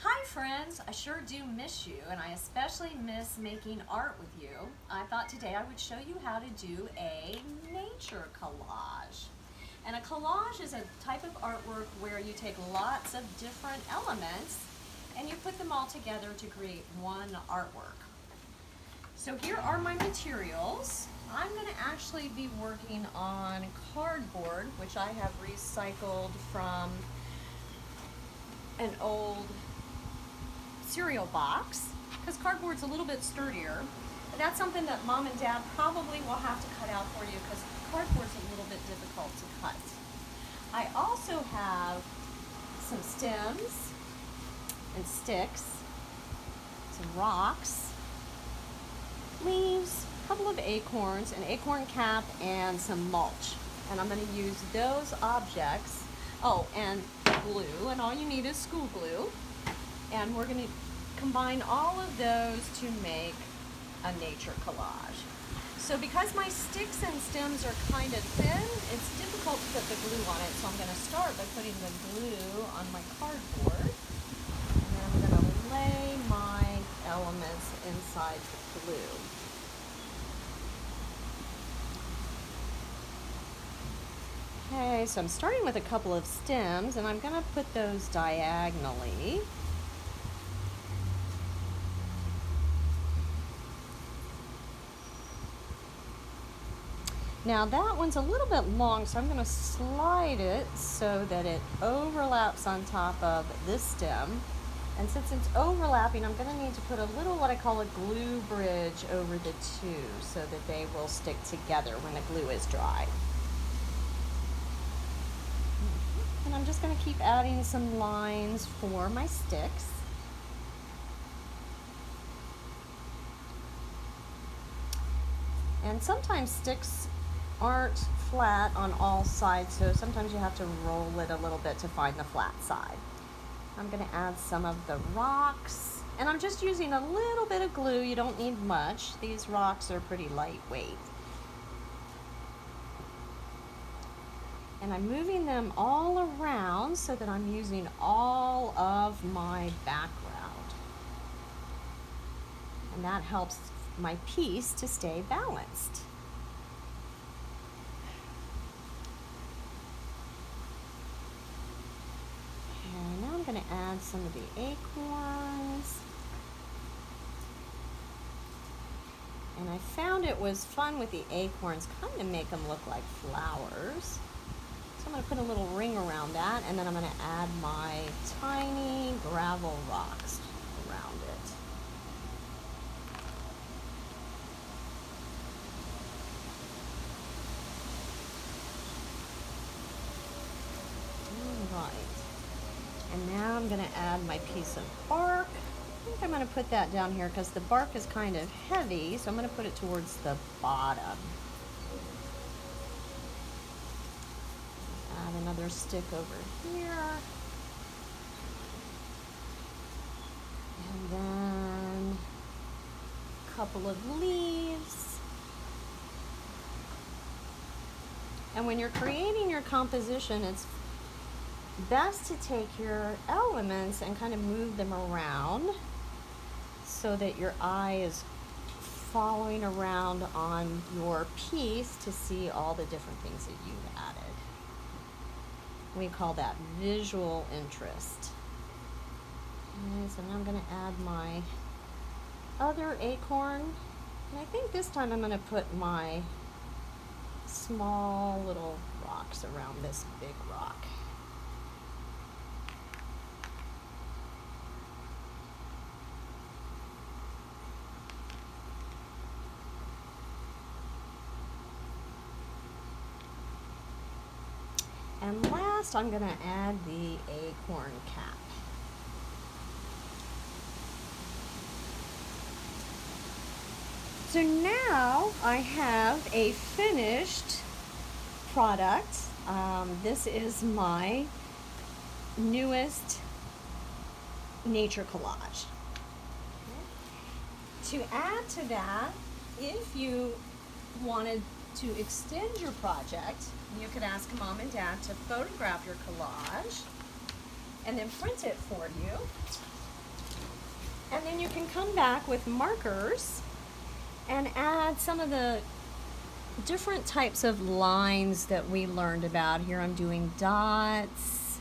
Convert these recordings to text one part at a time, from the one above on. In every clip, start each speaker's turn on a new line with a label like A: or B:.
A: Hi friends, I sure do miss you, and I especially miss making art with you. I thought today I would show you how to do a nature collage. And a collage is a type of artwork where you take lots of different elements and you put them all together to create one artwork. So here are my materials. I'm going to actually be working on cardboard, which I have recycled from an old cereal box, because cardboard's a little bit sturdier. But that's something that Mom and Dad probably will have to cut out for you because cardboard's a little bit difficult to cut. I also have some stems and sticks, some rocks, leaves, a couple of acorns, an acorn cap, and some mulch. And I'm going to use those objects. Oh, and glue, and all you need is school glue. And we're going to combine all of those to make a nature collage. So because my sticks and stems are kind of thin, it's difficult to put the glue on it. So I'm going to start by putting the glue on my cardboard. And then I'm going to lay my elements inside the glue. Okay, so I'm starting with a couple of stems, and I'm going to put those diagonally. Now that one's a little bit long, so I'm going to slide it so that it overlaps on top of this stem. And since it's overlapping, I'm going to need to put a little what I call a glue bridge over the two so that they will stick together when the glue is dry. And I'm just going to keep adding some lines for my sticks. And sometimes sticks aren't flat on all sides, so sometimes you have to roll it a little bit to find the flat side. I'm going to add some of the rocks, and I'm just using a little bit of glue. You don't need much. These rocks are pretty lightweight. And I'm moving them all around so that I'm using all of my background. And that helps my piece to stay balanced. And now I'm going to add some of the acorns. And I found it was fun with the acorns, kind of make them look like flowers. So I'm going to put a little ring around that, and then I'm going to add my tiny gravel rocks around it. All right. And now I'm going to add my piece of bark. I think I'm going to put that down here because the bark is kind of heavy, so I'm going to put it towards the bottom. Add another stick over here. And then a couple of leaves. And when you're creating your composition, it's best to take your elements and kind of move them around so that your eye is following around on your piece to see all the different things that you've added. We call that visual interest. Okay, so now I'm going to add my other acorn. And I think this time I'm going to put my small little rocks around this big rock. And last, I'm going to add the acorn cap. So now I have a finished product. This is my newest nature collage. To add to that, if you wanted to extend your project, you could ask Mom and Dad to photograph your collage and then print it for you. And then you can come back with markers and add some of the different types of lines that we learned about. Here I'm doing dots,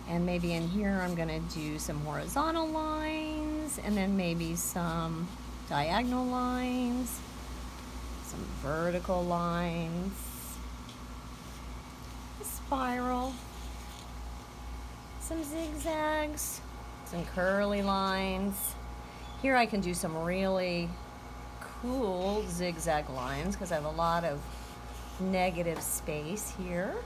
A: and maybe in here I'm going to do some horizontal lines, and then maybe some diagonal lines, some vertical lines, a spiral, some zigzags, some curly lines. Here I can do some really cool zigzag lines because I have a lot of negative space here.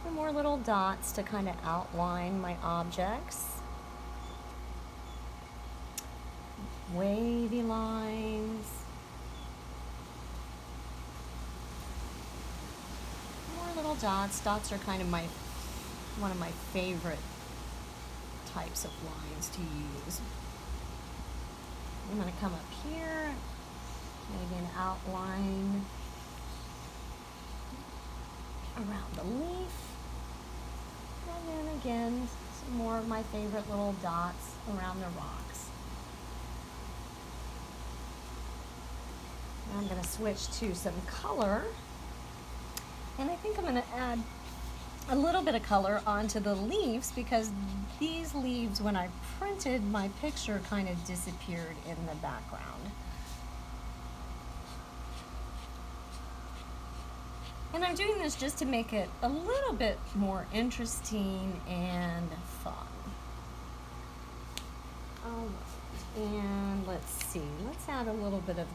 A: And more little dots to kind of outline my objects. Wavy lines. More little dots. Dots are kind of one of my favorite types of lines to use. I'm going to come up here, maybe an outline around the leaf, and then again some more of my favorite little dots around the rocks. Now I'm going to switch to some color, and I think I'm going to add a little bit of color onto the leaves because these leaves, when I printed my picture, kind of disappeared in the background. And I'm doing this just to make it a little bit more interesting and fun. And let's see, let's add a little bit of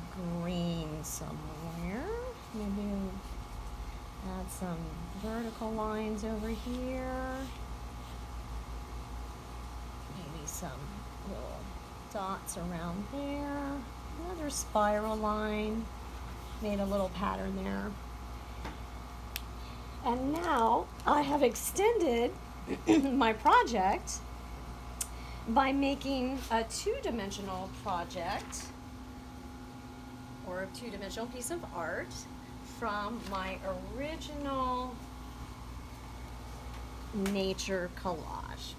A: green somewhere. Maybe add some vertical lines over here. Maybe some little dots around there. Another spiral line. Made a little pattern there. And now I have extended my project by making a two-dimensional project or a two-dimensional piece of art from my original nature collage.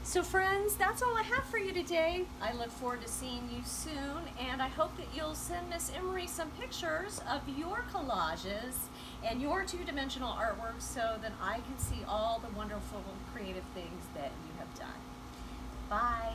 A: So friends, that's all I have for you today. I look forward to seeing you soon, and I hope that you'll send Miss Emery some pictures of your collages and your two-dimensional artwork so that I can see all the wonderful creative things that you have done. Bye.